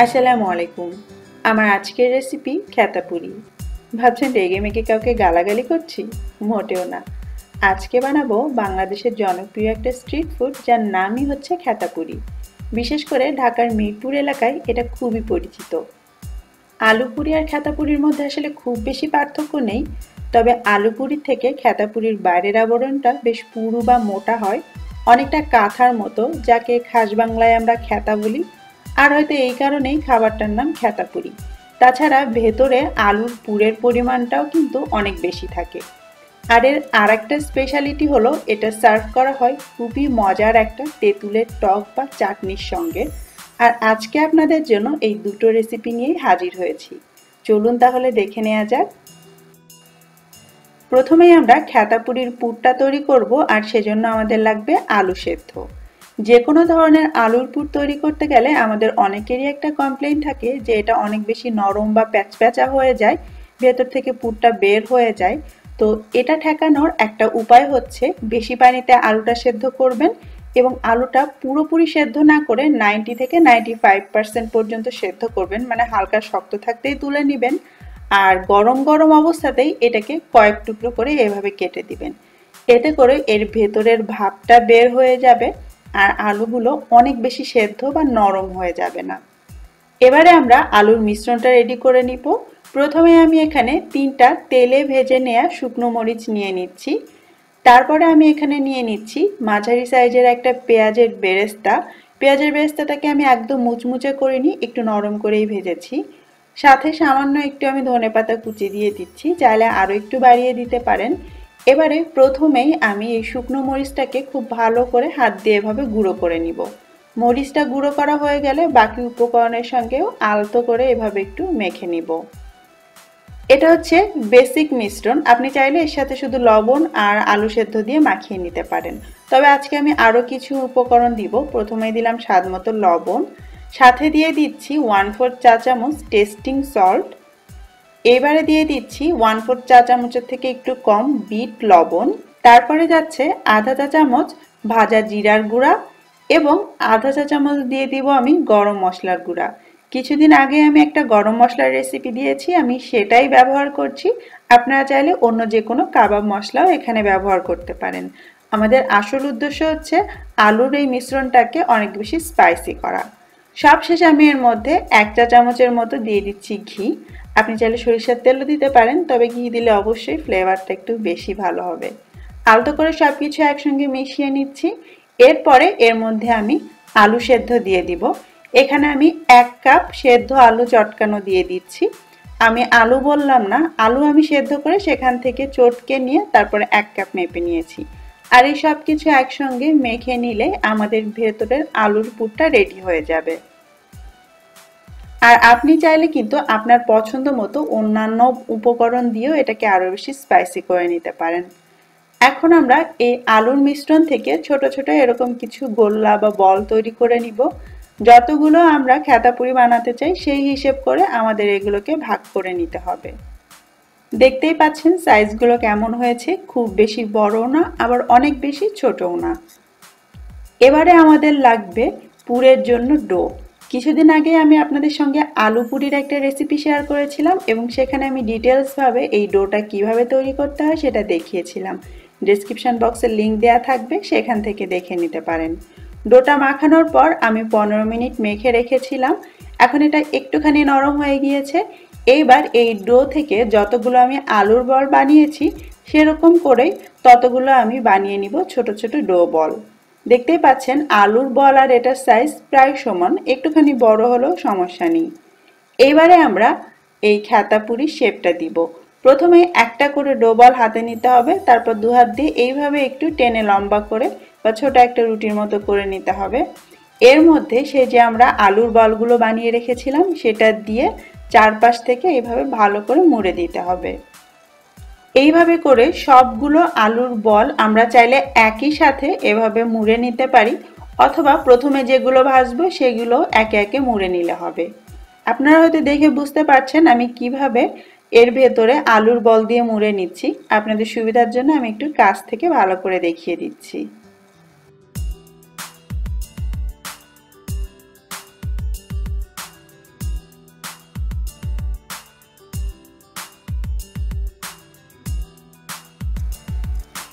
আসসালামু আলাইকুম। আমার আজকের রেসিপি খেতাপুরি। ভাবছেন রেগে মেগে কাউকে গালাগালি করছি? মোটেও না। আজকে বানাবো বাংলাদেশের জনপ্রিয় একটা স্ট্রিট ফুড যার নামই হচ্ছে খেতাপুরি। বিশেষ করে ঢাকার মিরপুর এলাকায় এটা খুবই পরিচিত। আলু পুরি আর খেতাপুরির মধ্যে আসলে খুব বেশি পার্থক্য নেই, তবে আলু পুরির থেকে খেতাপুরির বাইরের আবরণটা বেশ পুরু বা মোটা হয়, অনেকটা কাঁথার মতো, যাকে খাস বাংলায় আমরা খেতা বলি। আর হয়তো এই কারণেই খাবারটার নাম খেতাপুরি। তাছাড়া ভেতরে আলুর পুরের পরিমাণটাও কিন্তু অনেক বেশি থাকে। আর এর আরেকটা স্পেশালিটি হলো এটা সার্ভ করা হয় খুবই মজার একটা তেঁতুলের টক বা চাটনির সঙ্গে। আর আজকে আপনাদের জন্য এই দুটো রেসিপি নিয়েই হাজির হয়েছি। চলুন তাহলে দেখে নেওয়া যাক। প্রথমেই আমরা খেতাপুরির পুরটা তৈরি করব, আর সেজন্য আমাদের লাগবে আলু সেদ্ধ। যে কোনো ধরনের আলুর পুর তৈরি করতে গেলে আমাদের অনেকেরই একটা কমপ্লেইন থাকে যে এটা অনেক বেশি নরম বা প্যাচপ্যাচা হয়ে যায়, ভেতর থেকে পুরটা বের হয়ে যায়। তো এটা ঠেকানোর একটা উপায় হচ্ছে বেশি পানিতে আলুটা সেদ্ধ করবেন এবং আলুটা পুরোপুরি সেদ্ধ না করে 90 থেকে 95% পর্যন্ত সেদ্ধ করবেন, মানে হালকা শক্ত থাকতেই তুলে নেবেন। আর গরম গরম অবস্থাতেই এটাকে কয়েক টুকরো করে এভাবে কেটে দিবেন। এতে করে এর ভেতরের ভাপটা বের হয়ে যাবে আর আলুগুলো অনেক বেশি সেদ্ধ বা নরম হয়ে যাবে না। এবারে আমরা আলুর মিশ্রণটা রেডি করে নিব। প্রথমে আমি এখানে 3টা তেলে ভেজে নেওয়া শুকনো মরিচ নিয়ে নিচ্ছি। তারপরে আমি এখানে নিয়ে নিচ্ছি মাঝারি সাইজের একটা পেঁয়াজের বেরেস্তা। পেঁয়াজের বেরেস্তাটাকে আমি একদম মুচমুচে করিনি, একটু নরম করেই ভেজেছি। সাথে সামান্য একটু আমি ধনেপাতা কুচি দিয়ে দিচ্ছি, চাইলে আরও একটু বাড়িয়ে দিতে পারেন। এবারে প্রথমেই আমি এই শুকনো মরিচটাকে খুব ভালো করে হাত দিয়ে এভাবে গুঁড়ো করে নিব। মরিচটা গুঁড়ো করা হয়ে গেলে বাকি উপকরণের সঙ্গেও আলতো করে এভাবে একটু মেখে নিব। এটা হচ্ছে বেসিক মিশ্রণ, আপনি চাইলে এর সাথে শুধু লবণ আর আলু সেদ্ধ দিয়ে মাখিয়ে নিতে পারেন। তবে আজকে আমি আরও কিছু উপকরণ দিব। প্রথমেই দিলাম স্বাদমতো লবণ, সাথে দিয়ে দিচ্ছি 1/4 চা চামচ টেস্টিং সল্ট। এবারে দিয়ে দিচ্ছি 1/4 চা চামচের থেকে একটু কম বিট লবণ। তারপরে যাচ্ছে আধা চা চামচ ভাজা জিরার গুঁড়া এবং আধা চা চামচ দিয়ে দিব আমি গরম মশলার গুঁড়া। কিছুদিন আগে আমি একটা গরম মশলার রেসিপি দিয়েছি, আমি সেটাই ব্যবহার করছি। আপনারা চাইলে অন্য যে কোনো কাবাব মশলাও এখানে ব্যবহার করতে পারেন। আমাদের আসল উদ্দেশ্য হচ্ছে আলুর এই মিশ্রণটাকে অনেক বেশি স্পাইসি করা। সবশেষে আমি এর মধ্যে 1 চা চামচের মতো দিয়ে দিচ্ছি ঘি। আপনি চাইলে সরিষার তেলও দিতে পারেন, তবে ঘি দিলে অবশ্যই ফ্লেভারটা একটু বেশি ভালো হবে। আলতো করে সব কিছু একসঙ্গে মিশিয়ে নিচ্ছি। এরপরে এর মধ্যে আমি আলু সেদ্ধ দিয়ে দিব। এখানে আমি 1 কাপ সেদ্ধ আলু চটকানো দিয়ে দিচ্ছি। আমি আলু বললাম না, আলু আমি সেদ্ধ করে সেখান থেকে চটকে নিয়ে তারপরে 1 কাপ মেপে নিয়েছি। আর এই সব কিছু একসঙ্গে মেখে নিলে আমাদের ভেতরের আলুর পুরটা রেডি হয়ে যাবে। আর আপনি চাইলে কিন্তু আপনার পছন্দ মতো অন্যান্য উপকরণ দিয়েও এটাকে আরও বেশি স্পাইসি করে নিতে পারেন। এখন আমরা এই আলুর মিশ্রণ থেকে ছোট ছোট এরকম কিছু গোল্লা বা বল তৈরি করে নিব। যতগুলো আমরা খেতাপুরি বানাতে চাই সেই হিসেব করে আমাদের এগুলোকে ভাগ করে নিতে হবে। দেখতেই পাচ্ছেন সাইজগুলো কেমন হয়েছে, খুব বেশি বড়ও না আবার অনেক বেশি ছোটও না। এবারে আমাদের লাগবে পুরের জন্য ডো। কিছুদিন আগে আমি আপনাদের সঙ্গে আলু পুরির একটা রেসিপি শেয়ার করেছিলাম এবং সেখানে আমি ডিটেলসভাবে এই ডোটা কিভাবে তৈরি করতে হয় সেটা দেখিয়েছিলাম। ডেসক্রিপশন বক্সে লিংক দেওয়া থাকবে, সেখান থেকে দেখে নিতে পারেন। ডোটা মাখানোর পর আমি 15 মিনিট মেখে রেখেছিলাম। এখন এটা একটুখানি নরম হয়ে গিয়েছে। এইবার এই ডো থেকে যতগুলো আমি আলুর বল বানিয়েছি সেরকম করেই ততগুলো আমি বানিয়ে নিব ছোট ছোট ডো বল। দেখতেই পাচ্ছেন আলুর বল আর এটার সাইজ প্রায় সমান, একটুখানি বড় হলেও সমস্যা নেই। এইবারে আমরা এই খেতাপুরির শেপটা দিব। প্রথমে একটা করে ডো বল হাতে নিতে হবে, তারপর দু হাত দিয়ে এইভাবে একটু টেনে লম্বা করে বা ছোট একটা রুটির মতো করে নিতে হবে। এর মধ্যে সেই যে আমরা আলুর বলগুলো বানিয়ে রেখেছিলাম সেটা দিয়ে চারপাশ থেকে এইভাবে ভালো করে মুড়ে দিতে হবে। এইভাবে করে সবগুলো আলুর বল আমরা চাইলে একই সাথে এভাবে মুড়ে নিতে পারি, অথবা প্রথমে যেগুলো ভাজবো সেগুলো একে একে মুড়ে নিলে হবে। আপনারা হয়তো দেখে বুঝতে পারছেন আমি কিভাবে এর ভেতরে আলুর বল দিয়ে মুড়ে নিচ্ছি। আপনাদের সুবিধার জন্য আমি একটু কাছ থেকে ভালো করে দেখিয়ে দিচ্ছি।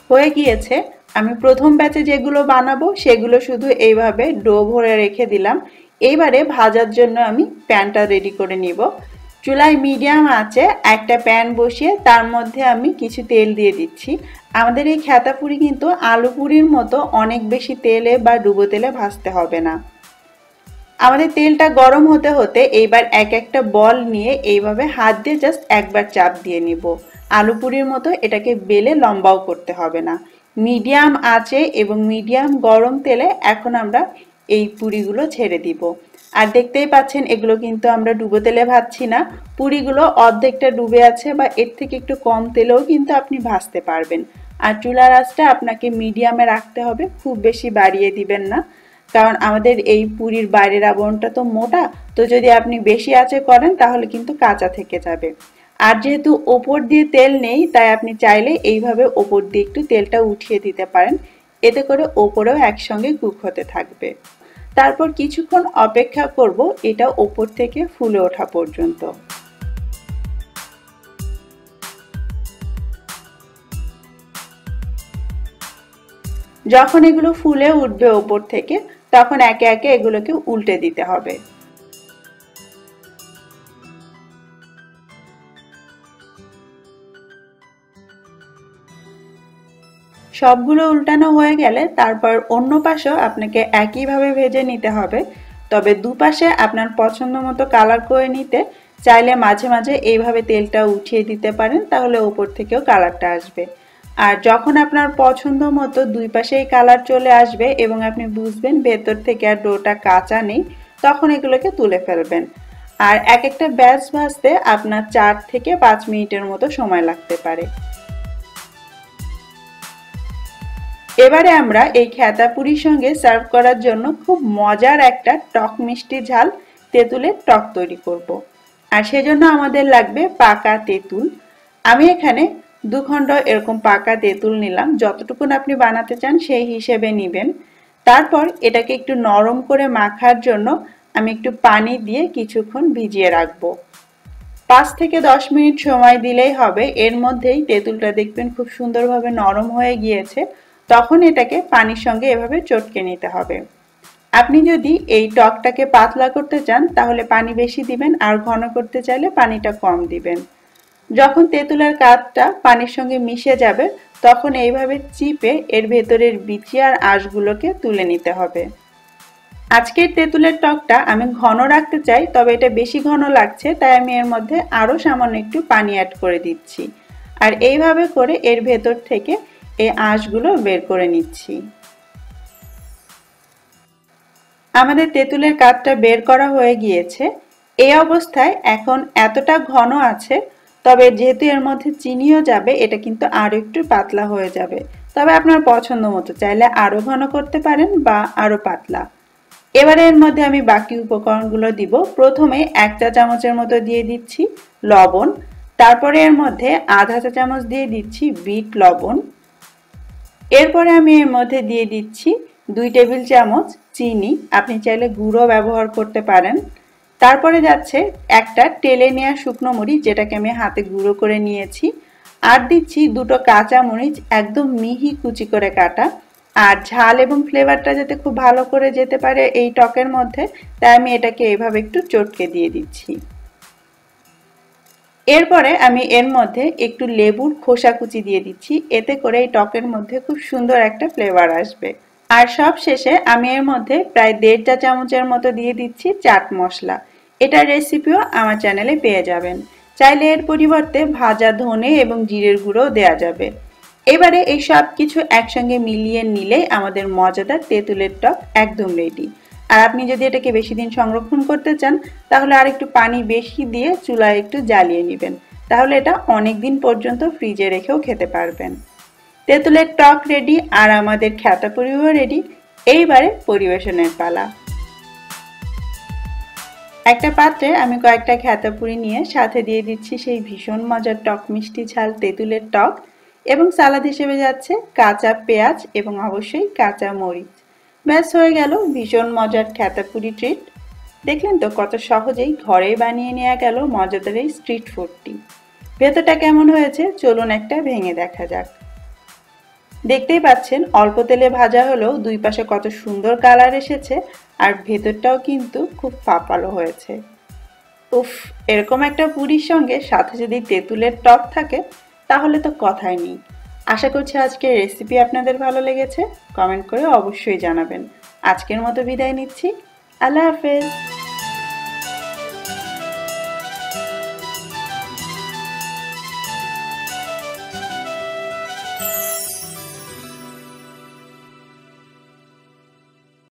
হয়ে গিয়েছে। আমি প্রথম ব্যাচে যেগুলো বানাবো সেগুলো শুধু এইভাবে ডো ভরে রেখে দিলাম। এইবারে ভাজার জন্য আমি প্যানটা রেডি করে নিব। চুলায় মিডিয়াম আঁচে একটা প্যান বসিয়ে তার মধ্যে আমি কিছু তেল দিয়ে দিচ্ছি। আমাদের এই খ্যাতা পুরি কিন্তু আলু পুরির মতো অনেক বেশি তেলে বা ডুবো তেলে ভাজতে হবে না। আমাদের তেলটা গরম হতে হতে এইবার এক একটা বল নিয়ে এইভাবে হাত দিয়ে জাস্ট একবার চাপ দিয়ে নিব। আলু পুরির মতো এটাকে বেলে লম্বাও করতে হবে না। মিডিয়াম আঁচে এবং মিডিয়াম গরম তেলে এখন আমরা এই পুরিগুলো ছেড়ে দিব। আর দেখতেই পাচ্ছেন এগুলো কিন্তু আমরা ডুবো তেলে ভাজছি না, পুরিগুলো অর্ধেকটা ডুবে আছে বা এর থেকে একটু কম তেলেও কিন্তু আপনি ভাজতে পারবেন। আর চুলার আঁচটা আপনাকে মিডিয়ামে রাখতে হবে, খুব বেশি বাড়িয়ে দিবেন না, কারণ আমাদের এই পুরির বাইরের আবরণটা তো মোটা, তো যদি আপনি বেশি আঁচে করেন তাহলে কিন্তু কাঁচা থেকে যাবে। আর যেহেতু ওপর দিয়ে তেল নেই তাই আপনি চাইলে এইভাবে ওপর দিয়ে একটু তেলটা উঠিয়ে দিতে পারেন, এতে করে ওপরেও একসঙ্গে কুক হতে থাকবে। তারপর কিছুক্ষণ অপেক্ষা করব এটা ওপর থেকে ফুলে ওঠা পর্যন্ত। যখন এগুলো ফুলে উঠবে ওপর থেকে তখন একে একে এগুলোকে উল্টে দিতে হবে। সবগুলো উল্টানো হয়ে গেলে তারপর অন্য পাশেও আপনাকে একইভাবে ভেজে নিতে হবে, তবে দুপাশে আপনার পছন্দ মতো কালার করে নিতে চাইলে মাঝে মাঝে এইভাবে তেলটা উঠিয়ে দিতে পারেন, তাহলে ওপর থেকেও কালারটা আসবে। আর যখন আপনার পছন্দ মতো দুই পাশেই কালার চলে আসবে এবং আপনি বুঝবেন ভেতর থেকে আর ডোটা কাঁচা নেই, তখন এগুলোকে তুলে ফেলবেন। আর এক একটা ব্যাচ ভাজতে আপনার 4 থেকে 5 মিনিটের মতো সময় লাগতে পারে। এবারে আমরা এই খ্যাতা পুরির সঙ্গে সার্ভ করার জন্য খুব মজার একটা টক মিষ্টি ঝাল তেঁতুলের টক তৈরি করব। আর সেজন্য আমাদের লাগবে পাকা তেঁতুল। আমি এখানে 2 খণ্ড এরকম পাকা তেঁতুল নিলাম, যতটুকুন আপনি বানাতে চান সেই হিসেবে নেবেন। তারপর এটাকে একটু নরম করে মাখার জন্য আমি একটু পানি দিয়ে কিছুক্ষণ ভিজিয়ে রাখবো। 5 থেকে 10 মিনিট সময় দিলেই হবে। এর মধ্যেই তেঁতুলটা দেখবেন খুব সুন্দরভাবে নরম হয়ে গিয়েছে, তখন এটাকে পানির সঙ্গে এভাবে চটকে নিতে হবে। আপনি যদি এই টকটাকে পাতলা করতে চান তাহলে পানি বেশি দিবেন, আর ঘন করতে চাইলে পানিটা কম দিবেন। যখন তেঁতুলের কাঠটা পানির সঙ্গে মিশে যাবে তখন এইভাবে চিপে এর ভেতরের বিচি আর আঁশগুলোকে তুলে নিতে হবে। আজকের তেঁতুলের টকটা আমি ঘন রাখতে চাই, তবে এটা বেশি ঘন লাগছে তাই আমি এর মধ্যে আরো সামান্য একটু পানি অ্যাড করে দিচ্ছি। আর এইভাবে করে এর ভেতর থেকে এই আঁশগুলো বের করে নিচ্ছি। আমাদের তেঁতুলের কাঠটা বের করা হয়ে গিয়েছে। এই অবস্থায় এখন এতটা ঘন আছে, তবে যেহেতু এর মধ্যে চিনিও যাবে এটা কিন্তু আরো একটু পাতলা হয়ে যাবে। তবে আপনার পছন্দ মতো চাইলে আরো ঘন করতে পারেন বা আরো পাতলা। এবারে এর মধ্যে আমি বাকি উপকরণগুলো দিব। প্রথমে 1 চা চামচের মতো দিয়ে দিচ্ছি লবণ, তারপরে এর মধ্যে আধা চা চামচ দিয়ে দিচ্ছি বিট লবণ, এরপরে আমি এর মধ্যে দিয়ে দিচ্ছি 2 টেবিল চামচ চিনি, আপনি চাইলে গুঁড়ো ব্যবহার করতে পারেন। তারপরে যাচ্ছে একটা টেলে নেওয়া শুকনো মরিচ, যেটাকে আমি হাতে গুঁড়ো করে নিয়েছি, আর দিচ্ছি 2টো কাঁচা মরিচ একদম মিহি কুচি করে কাটা। আর ঝাল এবং ফ্লেভারটা যাতে খুব ভালো করে যেতে পারে এই টকের মধ্যে, তাই আমি এটাকে এইভাবে একটু চটকে দিয়ে দিচ্ছি। এরপরে আমি এর মধ্যে একটু লেবুর খোসা কুচি দিয়ে দিচ্ছি, এতে করে এই টকের মধ্যে খুব সুন্দর একটা ফ্লেভার আসবে। আর সব শেষে আমি এর মধ্যে প্রায় 1.5 চা চামচের মতো দিয়ে দিচ্ছি চাট মশলা। এটার রেসিপিও আমার চ্যানেলে পেয়ে যাবেন। চাইলে এর পরিবর্তে ভাজা ধনে এবং জিরের গুঁড়ো দেওয়া যাবে। এবারে এই সব কিছু একসঙ্গে মিলিয়ে নিলে আমাদের মজাদার তেঁতুলের টক একদম রেডি। আর আপনি যদি এটাকে বেশি দিন সংরক্ষণ করতে চান তাহলে আর একটু পানি বেশি দিয়ে চুলায় একটু জ্বালিয়ে নেবেন, তাহলে এটা অনেক দিন পর্যন্ত ফ্রিজে রেখেও খেতে পারবেন। তেঁতুলের টক রেডি আর আমাদের খ্যাতা পুরিও রেডি। এইবারে পরিবেশনের পালা। একটা পাত্রে আমি কয়েকটা খ্যাতা পুরি নিয়ে সাথে দিয়ে দিচ্ছি সেই ভীষণ মজার টক মিষ্টি ঝাল তেঁতুলের টক, এবং সালাদ হিসেবে যাচ্ছে কাঁচা পেঁয়াজ এবং অবশ্যই কাঁচা মরিচ। ব্যাস হয়ে গেল ভীষণ মজার খ্যাতা পুরি ট্রিট। দেখলেন তো কত সহজেই ঘরে বানিয়ে নেওয়া গেল মজাদার এই স্ট্রিট ফুডটি। ভেতরটা কেমন হয়েছে চলুন একটা ভেঙে দেখা যাক। দেখতেই পাচ্ছেন অল্প তেলে ভাজা হলেও দুই পাশে কত সুন্দর কালার এসেছে আর ভেতরটাও কিন্তু খুব পাপালো হয়েছে। উফ, এরকম একটা পুরির সঙ্গে সাথে যদি তেঁতুলের টক থাকে তাহলে তো কথাই নেই। আশা করছি আজকের রেসিপি আপনাদের ভালো লেগেছে। কমেন্ট করে অবশ্যই জানাবেন। আজকের মতো বিদায় নিচ্ছি। আল্লাহ হাফেজ।